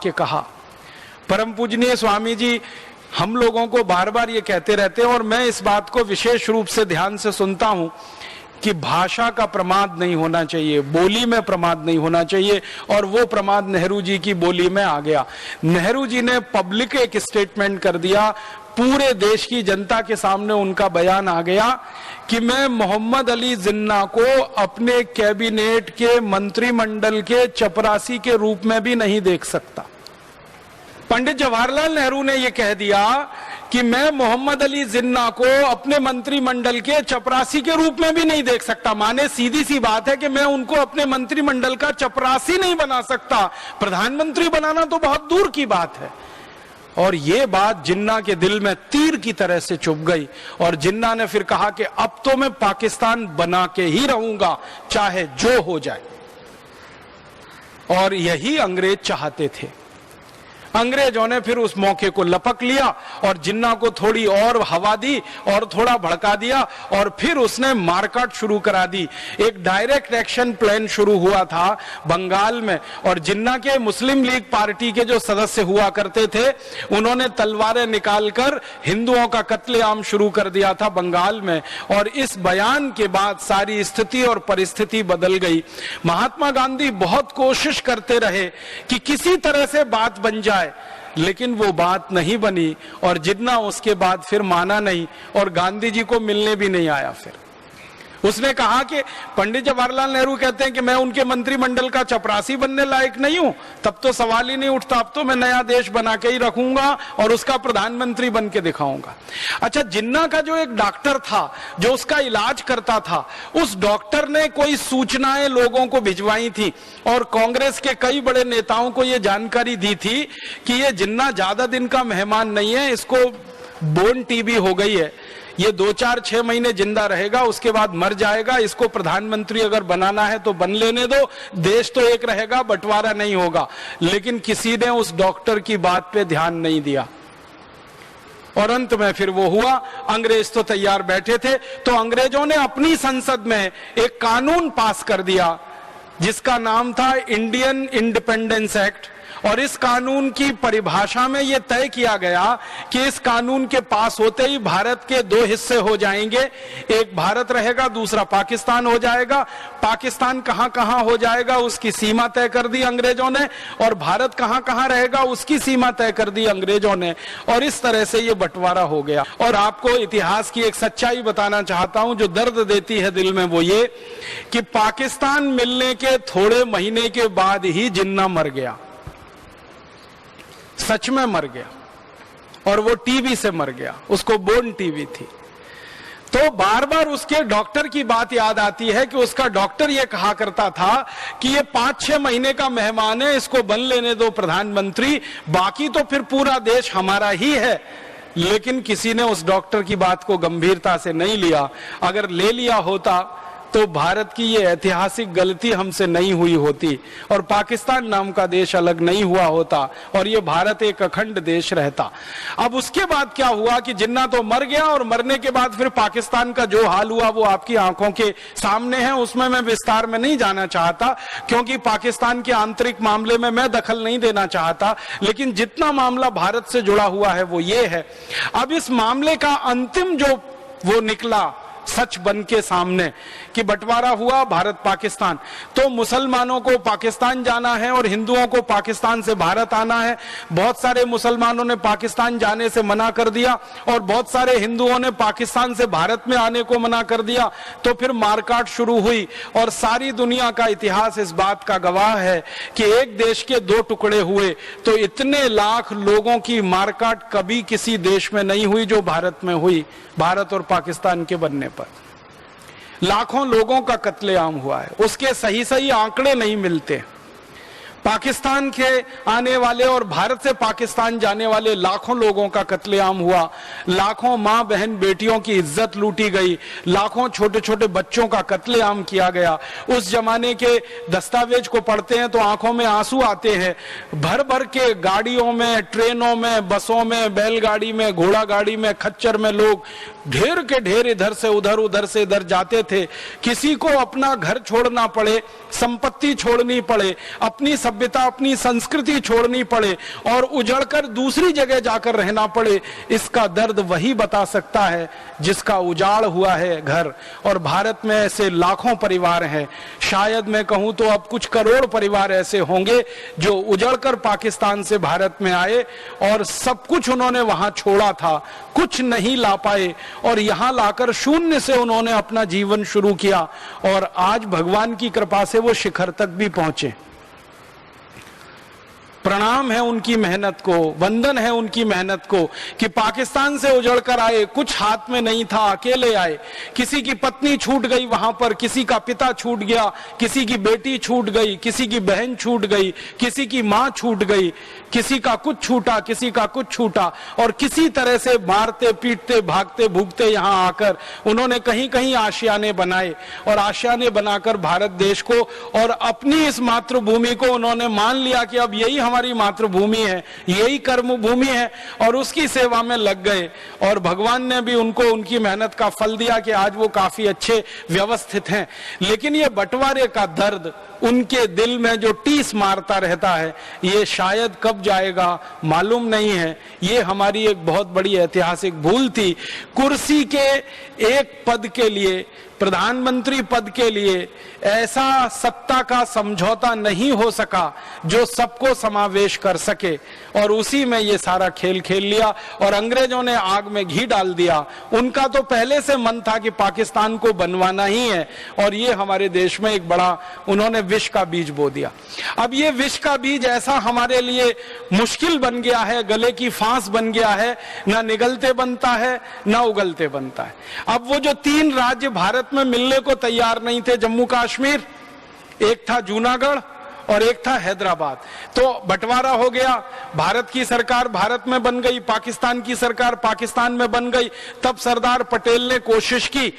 वाक्य कहा। परम पूजनीय स्वामी जी हम लोगों को बार बार ये कहते रहते हैं, और मैं इस बात को विशेष रूप से ध्यान से सुनता हूं कि भाषा का प्रमाद नहीं होना चाहिए, बोली में प्रमाद नहीं होना चाहिए, और वो प्रमाद नेहरू जी की बोली में आ गया। नेहरू जी ने पब्लिक एक स्टेटमेंट कर दिया, पूरे देश की जनता के सामने उनका बयान आ गया कि मैं मोहम्मद अली जिन्ना को अपने कैबिनेट के मंत्रिमंडल के चपरासी के रूप में भी नहीं देख सकता। पंडित जवाहरलाल नेहरू ने यह कह दिया कि मैं मोहम्मद अली जिन्ना को अपने मंत्रिमंडल के चपरासी के रूप में भी नहीं देख सकता। माने सीधी सी बात है कि मैं उनको अपने मंत्रिमंडल का चपरासी नहीं बना सकता, प्रधानमंत्री बनाना तो बहुत दूर की बात है। और ये बात जिन्ना के दिल में तीर की तरह से चुभ गई, और जिन्ना ने फिर कहा कि अब तो मैं पाकिस्तान बना के ही रहूंगा, चाहे जो हो जाए। और यही अंग्रेज चाहते थे। अंग्रेजों ने फिर उस मौके को लपक लिया और जिन्ना को थोड़ी और हवा दी और थोड़ा भड़का दिया, और फिर उसने मारकाट शुरू करा दी। एक डायरेक्ट एक्शन प्लान शुरू हुआ था बंगाल में, और जिन्ना के मुस्लिम लीग पार्टी के जो सदस्य हुआ करते थे उन्होंने तलवारें निकालकर हिंदुओं का कत्लेआम शुरू कर दिया था बंगाल में। और इस बयान के बाद सारी स्थिति और परिस्थिति बदल गई। महात्मा गांधी बहुत कोशिश करते रहे कि किसी तरह से बात बन जाए, लेकिन वो बात नहीं बनी, और जिन्ना उसके बाद फिर माना नहीं और गांधी जी को मिलने भी नहीं आया। फिर उसने कहा कि पंडित जवाहरलाल नेहरू कहते हैं कि मैं उनके मंत्रिमंडल का चपरासी बनने लायक नहीं हूं, तब तो सवाल ही नहीं उठता, अब तो मैं नया देश बना के ही रखूंगा और उसका प्रधानमंत्री बन के दिखाऊंगा। अच्छा, जिन्ना का जो एक डॉक्टर था जो उसका इलाज करता था, उस डॉक्टर ने कोई सूचनाएं लोगों को भिजवाई थी, और कांग्रेस के कई बड़े नेताओं को यह जानकारी दी थी कि ये जिन्ना ज्यादा दिन का मेहमान नहीं है, इसको बोन टीबी हो गई है, ये 2-4-6 महीने जिंदा रहेगा, उसके बाद मर जाएगा, इसको प्रधानमंत्री अगर बनाना है तो बन लेने दो, देश तो एक रहेगा, बंटवारा नहीं होगा। लेकिन किसी ने उस डॉक्टर की बात पे ध्यान नहीं दिया, और अंत में फिर वो हुआ। अंग्रेज तो तैयार बैठे थे, तो अंग्रेजों ने अपनी संसद में एक कानून पास कर दिया जिसका नाम था इंडियन इंडिपेंडेंस एक्ट। और इस कानून की परिभाषा में यह तय किया गया कि इस कानून के पास होते ही भारत के 2 हिस्से हो जाएंगे, एक भारत रहेगा, दूसरा पाकिस्तान हो जाएगा। पाकिस्तान कहां कहां हो जाएगा उसकी सीमा तय कर दी अंग्रेजों ने, और भारत कहां कहां रहेगा उसकी सीमा तय कर दी अंग्रेजों ने, और इस तरह से यह बंटवारा हो गया। और आपको इतिहास की एक सच्चाई बताना चाहता हूं जो दर्द देती है दिल में, वो ये कि पाकिस्तान मिलने के थोड़े महीने के बाद ही जिन्ना मर गया, सच में मर गया, और वो टीबी से मर गया, उसको बोन टीबी थी। तो बार बार उसके डॉक्टर की बात याद आती है कि उसका डॉक्टर ये कहा करता था कि ये 5-6 महीने का मेहमान है, इसको बन लेने दो प्रधानमंत्री, बाकी तो फिर पूरा देश हमारा ही है। लेकिन किसी ने उस डॉक्टर की बात को गंभीरता से नहीं लिया। अगर ले लिया होता तो भारत की ये ऐतिहासिक गलती हमसे नहीं हुई होती, और पाकिस्तान नाम का देश अलग नहीं हुआ होता, और ये भारत एक अखंड देश रहता। अब उसके बाद क्या हुआ कि जिन्ना तो मर गया, और मरने के बाद फिर पाकिस्तान का जो हाल हुआ वो आपकी आंखों के सामने है, उसमें मैं विस्तार में नहीं जाना चाहता, क्योंकि पाकिस्तान के आंतरिक मामले में मैं दखल नहीं देना चाहता। लेकिन जितना मामला भारत से जुड़ा हुआ है वो ये है। अब इस मामले का अंतिम जो वो निकला सच बन के सामने कि बंटवारा हुआ भारत पाकिस्तान, तो मुसलमानों को पाकिस्तान जाना है और हिंदुओं को पाकिस्तान से भारत आना है। बहुत सारे मुसलमानों ने पाकिस्तान जाने से मना कर दिया, और बहुत सारे हिंदुओं ने पाकिस्तान से भारत में आने को मना कर दिया। तो फिर मारकाट शुरू हुई, और सारी दुनिया का इतिहास इस बात का गवाह है कि एक देश के 2 टुकड़े हुए तो इतने लाख लोगों की मारकाट कभी किसी देश में नहीं हुई जो भारत में हुई। भारत और पाकिस्तान के बनने पर लाखों लोगों का कत्लेआम हुआ है, उसके सही आंकड़े नहीं मिलते। पाकिस्तान के आने वाले और भारत से पाकिस्तान जाने वाले लाखों लोगों का कत्लेआम हुआ, लाखों मां बहन बेटियों की इज्जत लूटी गई, लाखों छोटे छोटे बच्चों का कत्लेआम किया गया। उस जमाने के दस्तावेज को पढ़ते हैं तो आंखों में आंसू आते हैं। भर भर के गाड़ियों में, ट्रेनों में, बसों में, बैलगाड़ी में, घोड़ा गाड़ी में, खच्चर में लोग ढेर के ढेर इधर से उधर, उधर से इधर जाते थे। किसी को अपना घर छोड़ना पड़े, संपत्ति छोड़नी पड़े, अपनी सभ्यता, अपनी संस्कृति छोड़नी पड़े और उजड़कर दूसरी जगह जाकर रहना पड़े, इसका दर्द वही बता सकता है जिसका उजाड़ हुआ है घर। और भारत में ऐसे लाखों परिवार हैं, शायद मैं कहूं तो अब कुछ करोड़ परिवार ऐसे होंगे जो उजड़कर पाकिस्तान से भारत में आए और सब कुछ उन्होंने वहां छोड़ा था, कुछ नहीं ला पाए और यहां लाकर शून्य से उन्होंने अपना जीवन शुरू किया और आज भगवान की कृपा से वो शिखर तक भी पहुंचे। प्रणाम है उनकी मेहनत को, वंदन है उनकी मेहनत को कि पाकिस्तान से उजड़कर आए, कुछ हाथ में नहीं था, अकेले आए। किसी की पत्नी छूट गई वहां पर, किसी का पिता छूट गया, किसी की बेटी छूट गई, किसी की बहन छूट गई, किसी की मां छूट गई, किसी का कुछ छूटा, किसी का कुछ छूटा और किसी तरह से मारते पीटते भागते भूगते यहां आकर उन्होंने कहीं कहीं आशियाने बनाए और आशियाने बनाकर भारत देश को और अपनी इस मातृभूमि को उन्होंने मान लिया कि अब यही हमारी मातृभूमि है, यही कर्म भूमि है और उसकी सेवा में लग गए और भगवान ने भी उनको उनकी मेहनत का फल दिया कि आज वो काफी अच्छे व्यवस्थित हैं। लेकिन ये बंटवारे का दर्द उनके दिल में जो टीस मारता रहता है, ये शायद कब जाएगा मालूम नहीं है। ये हमारी एक बहुत बड़ी ऐतिहासिक भूल थी। कुर्सी के एक पद के लिए, प्रधानमंत्री पद के लिए ऐसा सत्ता का समझौता नहीं हो सका जो सबको समावेश कर सके और उसी में ये सारा खेल खेल लिया और अंग्रेजों ने आग में घी डाल दिया। उनका तो पहले से मन था कि पाकिस्तान को बनवाना ही है और ये हमारे देश में एक बड़ा उन्होंने विष का बीज बो दिया। अब ये विष का बीज ऐसा हमारे लिए मुश्किल बन गया है, गले की फांस बन गया है, ना निगलते बनता है ना उगलते बनता है। अब वो जो 3 राज्य भारत में मिलने को तैयार नहीं थे, जम्मू कश्मीर, एक था जूनागढ़ और एक था हैदराबाद, तो बंटवारा हो गया। भारत की सरकार भारत में बन गई, पाकिस्तान की सरकार पाकिस्तान में बन गई। तब सरदार पटेल ने कोशिश की कि